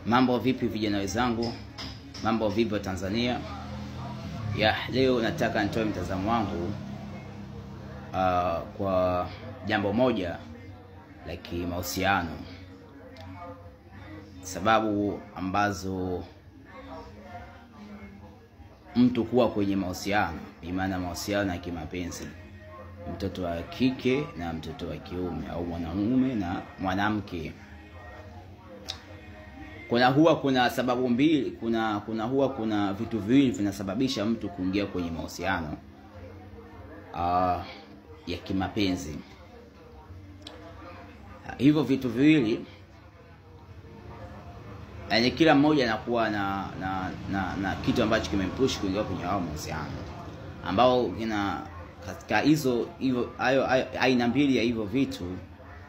Mambo vipi vijana wenzangu? Mambo vipi wa Tanzania? Leo nataka nitoe mtazamo wangu kwa jambo moja la kimahusiano. Sababu ambazo mtu kuwa kwenye mahusiano, maana mahusiano ya kimapenzi, mtoto wa kike na mtoto wa kiume au mwanamume na mwanamke. Kuna sababu mbili, kuna vitu viwili vinasababisha mtu kuingia kwenye mahusiano ya kimapenzi. Hivyo vitu viwili, yani kila mmoja anakuwa na kitu ambacho kimempush kuingia kwenye mahusiano, ambao katika hayo aina mbili ya hivyo vitu,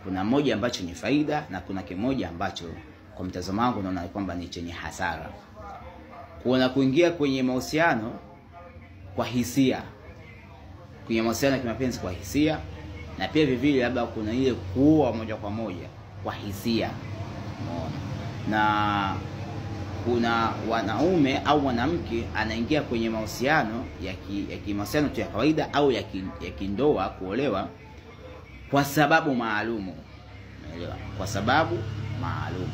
kuna moja ambacho ni faida na kuna kimoja ambacho kwa mtazamo wangu naona kwamba ni chenye hasara. Kuna kuingia kwenye mahusiano kwa hisia, kwenye mahusiano ya kimapenzi kwa hisia, na pia vivile labda kuna ile kuoa moja kwa moja kwa hisia. Umeona? Na kuna wanaume au mwanamke anaingia kwenye mahusiano ya kimahusiano tu ya kawaida au ya kindoa, kuolewa kwa sababu maalumu. Umeelewa? Kwa sababu maalumu.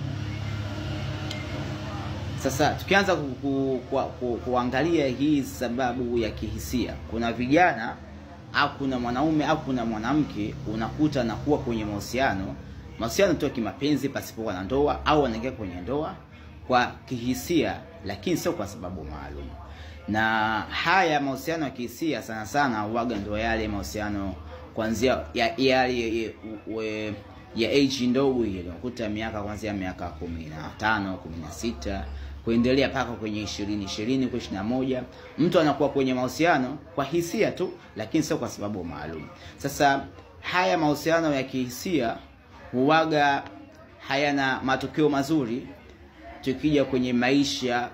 Sasa tukianza kuangalia hii sababu ya kihisia, kuna vijana au kuna mwanaume au kuna mwanamke unakuta na kuwa kwenye mahusiano tu ya kimapenzi pasipo na ndoa, au wanaingia kwenye ndoa kwa kihisia, lakini sio kwa sababu maalum. Na haya mahusiano ya kihisia sana sana huaga ndio yale mahusiano kuanzia ya age ndogo ile, unakuta miaka kuanzia miaka 15, 16 kuendelea paka kwenye 20 kwa 21, mtu anakuwa kwenye mahusiano kwa hisia tu, lakini sio kwa sababu maalum. Sasa haya mahusiano ya kihisia huaga hayana matokeo mazuri tukija kwenye maisha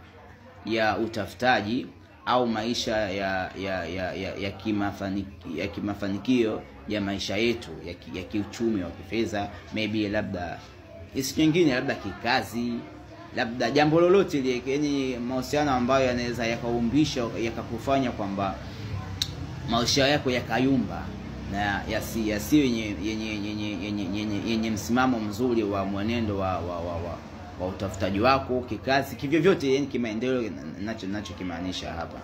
ya utafutaji au maisha ya kimafanikio ya maisha yetu ya kiuchumi wa kifedha, maybe labda isi nyingine, labda kikazi, labda jambo lolote ile, yani mahusiano ambayo yanaweza yakaumbisha yakakufanya kwamba maisha yako yakayumba na yasiyo yenye msimamo mzuri wa mwenendo wa utafutaji wako kikazi, kivyo vyote, yani kimaendeleo, ninacho kimaanisha hapa.